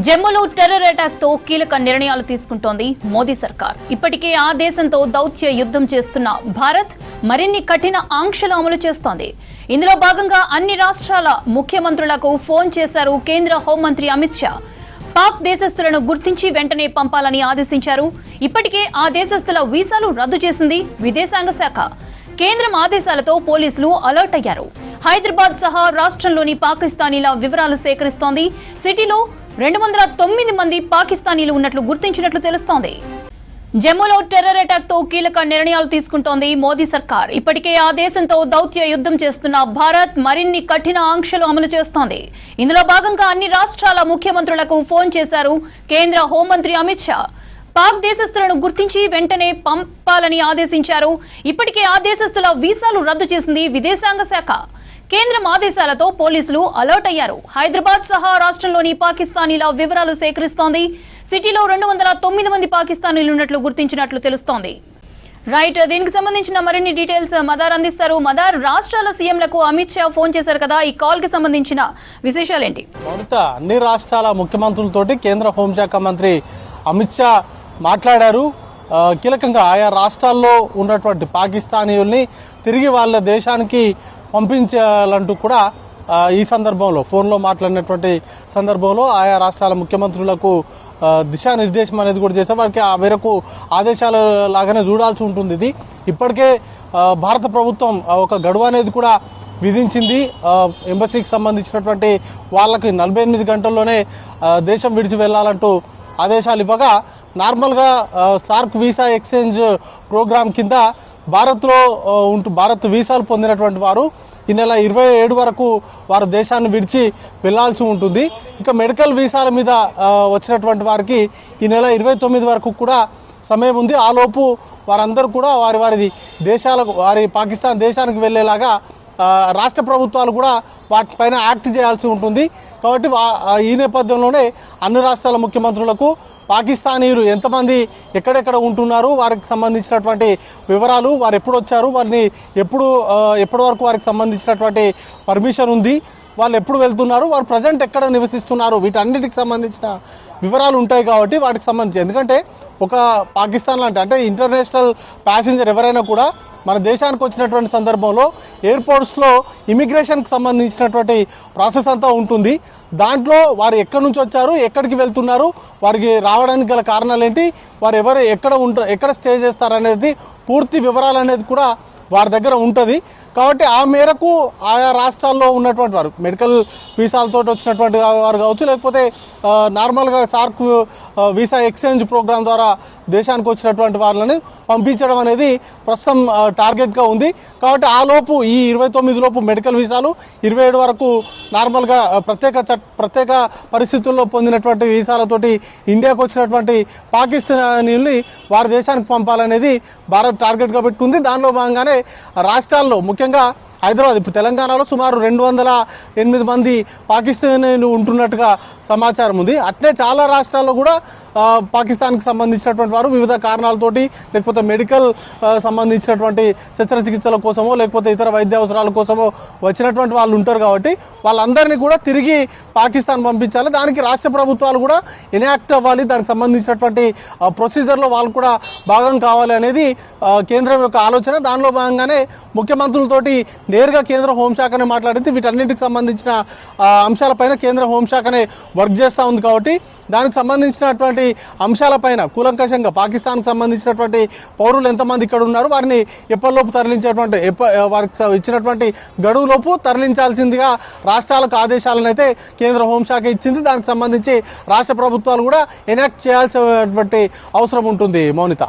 జమ్మూలో terror attack తో కీలక నిర్ణయాలు తీసుకుంటోంది మోదీ సర్కార్. ఇప్పటికే ఆ దేశంతో దౌత్య యుద్ధం చేస్తున్న భారత్ మరిన్ని కఠిన ఆంక్షలు అమలు చేస్తోంది. ఇందులో భాగంగా అన్ని రాష్ట్రాల ముఖ్యమంత్రులకు ఫోన్ చేశారు కేంద్ర హోంమంత్రి అమిత్ షా. పాక్ దేశస్తులను గుర్తించి వెంటనే పంపాలని ఆదేశించారు. ఇప్పటికే ఆ దేశస్తుల వీసాలు రద్దు చేసింది విదేశాంగ శాఖ. కేంద్రం ఆదేశాలతో పోలీసులు అలర్ట్ అయ్యారు. హైదరాబాద్ సహా రాష్ట్రంలోని పాకిస్తానీల వివరాలు సేకరిస్తోంది. సిటీలో 209 మంది పాకిస్తానీలు ఉన్నట్లు గుర్తించినట్లు తెలుస్తోంది. జమ్మూలో టెర్రర్ అటాక్ తో కీలక నిర్ణయాలు తీసుకుంటోంది మోదీ సర్కార్. ఇప్పటికే ఆ దేశంతో దౌత్య యుద్ధం చేస్తున్న భారత్ మరిన్ని కఠిన ఆంక్షలు అమలు చేస్తోంది. ఇందులో భాగంగా అన్ని రాష్ట్రాల ముఖ్యమంత్రులకు ఫోన్ చేశారు కేంద్ర హోంమంత్రి అమిత్ షా. పాక్ దేశస్తులను గుర్తించి వెంటనే పంపాలని ఆదేశించారు. ఇప్పటికే ఆ దేశస్తుల వీసాలు రద్దు చేసింది విదేశాంగ శాఖ. కేంద్రం ఆదేశాలతో పోలీసులు అలర్ట్ అయ్యారు. హైదరాబాద్ సహా రాష్ట్రంలోని పాకిస్తానీల వివరాలు సేకరిస్తోంది. సిటీలో 209 మంది పాకిస్తానీలు ఉన్నట్లు గుర్తించినట్లు తెలుస్తోంది. రైట్, దీనికి సంబంధించిన మరిన్ని డీటెయిల్స్ మదార్ అందిస్తారు. మదార్, రాష్ట్రాల సీఎంలకు అమిత్ షా ఫోన్ చేశారు కదా, ఈ కాల్ కి సంబంధించిన విశేషాలేంటి? అన్ని రాష్ట్రాల ముఖ్యమంత్రులతోటి కేంద్ర హోంశాఖ మంత్రి అమిత్ షా మాట్లాడారు. కీలకంగా ఆయా రాష్ట్రాల్లో ఉన్నటువంటి పాకిస్తానీయుల్ని తిరిగి వాళ్ళ దేశానికి పంపించాలంటూ కూడా ఈ సందర్భంలో ఫోన్లో మాట్లాడినటువంటి సందర్భంలో ఆయా రాష్ట్రాల ముఖ్యమంత్రులకు దిశానిర్దేశం అనేది కూడా చేస్తారు. వారికి ఆ మేరకు ఆదేశాలు లాగానే చూడాల్సి ఉంటుంది. ఇది ఇప్పటికే భారత ప్రభుత్వం ఒక గడువు అనేది కూడా విధించింది. ఎంబసీకి సంబంధించినటువంటి వాళ్ళకి 48 గంటల్లోనే దేశం విడిచి వెళ్ళాలంటూ ఆదేశాలు ఇవ్వగా, నార్మల్గా సార్క్ వీసా ఎక్స్చేంజ్ ప్రోగ్రాం కింద భారత్ వీసాలు పొందినటువంటి వారు ఈ నెల 27 వరకు వారు దేశాన్ని విడిచి వెళ్లాల్సి ఉంటుంది. ఇక మెడికల్ వీసాల మీద వచ్చినటువంటి వారికి ఈ నెల 29 వరకు కూడా సమయం ఉంది. ఆలోపు వారందరూ కూడా వారి పాకిస్తాన్ దేశానికి వెళ్లేలాగా రాష్ట్ర ప్రభుత్వాలు కూడా వాటిపైన యాక్ట్ చేయాల్సి ఉంటుంది. కాబట్టి ఈ నేపథ్యంలోనే అన్ని రాష్ట్రాల ముఖ్యమంత్రులకు పాకిస్తానీయులు ఎంతమంది ఎక్కడెక్కడ ఉంటున్నారు, వారికి సంబంధించినటువంటి వివరాలు, వారు ఎప్పుడు వచ్చారు, వారిని ఎప్పటి వరకు వారికి సంబంధించినటువంటి పర్మిషన్ ఉంది, వాళ్ళు ఎప్పుడు వెళ్తున్నారు, వారు ప్రజెంట్ ఎక్కడ నివసిస్తున్నారు, వీటన్నిటికి సంబంధించిన వివరాలు ఉంటాయి. కాబట్టి వాటికి సంబంధించి, ఎందుకంటే ఒక పాకిస్తాన్ అంటే ఇంటర్నేషనల్ ప్యాసింజర్ ఎవరైనా కూడా మన దేశానికి వచ్చినటువంటి సందర్భంలో ఎయిర్పోర్ట్స్లో ఇమిగ్రేషన్కి సంబంధించినటువంటి ప్రాసెస్ అంతా ఉంటుంది. దాంట్లో వారు ఎక్కడి నుంచి వచ్చారు, ఎక్కడికి వెళ్తున్నారు, వారికి రావడానికి గల కారణాలు ఏంటి, వారు ఎక్కడ స్టే చేస్తారనేది పూర్తి వివరాలు అనేది కూడా వారి దగ్గర ఉంటుంది. కాబట్టి ఆ మేరకు ఆయా రాష్ట్రాల్లో ఉన్నటువంటి వారు మెడికల్ వీసాలతో వచ్చినటువంటి వారు కావచ్చు, లేకపోతే నార్మల్గా సార్క్ వీసా ఎక్స్చేంజ్ ప్రోగ్రాం ద్వారా దేశానికి వచ్చినటువంటి వారిని పంపించడం అనేది ప్రస్తుతం టార్గెట్గా ఉంది. కాబట్టి ఈ 29 లోపు మెడికల్ వీసాలు, 27 వరకు నార్మల్గా ప్రత్యేక పరిస్థితుల్లో పొందినటువంటి వీసాలతోటి ఇండియాకు వచ్చినటువంటి పాకిస్తానీయుల్ని వారి దేశానికి పంపాలనేది భారత్ టార్గెట్గా పెట్టుకుంది. దానిలో భాగంగానే రాష్ట్రాల్లో ముఖ్యంగా హైదరాబాద్, ఇప్పుడు తెలంగాణలో సుమారు 208 మంది పాకిస్తానీలు ఉంటున్నట్టుగా సమాచారం ఉంది. అట్లే చాలా రాష్ట్రాల్లో కూడా పాకిస్తాన్కి సంబంధించినటువంటి వారు వివిధ కారణాలతోటి, లేకపోతే మెడికల్ సంబంధించినటువంటి శస్త్రచికిత్సల కోసమో లేకపోతే ఇతర వైద్య అవసరాల కోసమో వచ్చినటువంటి వాళ్ళు ఉంటారు. కాబట్టి వాళ్ళందరినీ కూడా తిరిగి పాకిస్తాన్ పంపించాలి. దానికి రాష్ట్ర ప్రభుత్వాలు కూడా ఎనాక్ట్ అవ్వాలి. దానికి సంబంధించినటువంటి ప్రొసీజర్లో వాళ్ళు కూడా భాగం కావాలి అనేది కేంద్రం యొక్క ఆలోచన. దానిలో భాగంగానే ముఖ్యమంత్రులతోటి నేరుగా కేంద్ర హోంశాఖనే మాట్లాడింది. వీటన్నిటికి సంబంధించిన అంశాలపైన కేంద్ర హోంశాఖనే వర్క్ చేస్తూ ఉంది. కాబట్టి దానికి సంబంధించినటువంటి అంశాలపైన కూలంకషంగా పాకిస్తాన్కి సంబంధించినటువంటి పౌరులు ఎంతమంది ఇక్కడ ఉన్నారు, వారిని ఎప్పటిలోపు వారికి ఇచ్చినటువంటి గడువులోపు తరలించాల్సిందిగా రాష్ట్రాలకు ఆదేశాలను అయితే కేంద్ర హోంశాఖ ఇచ్చింది. దానికి సంబంధించి రాష్ట్ర ప్రభుత్వాలు కూడా ఎనాక్ట్ చేయాల్సినటువంటి అవసరం ఉంటుంది. మౌనిత.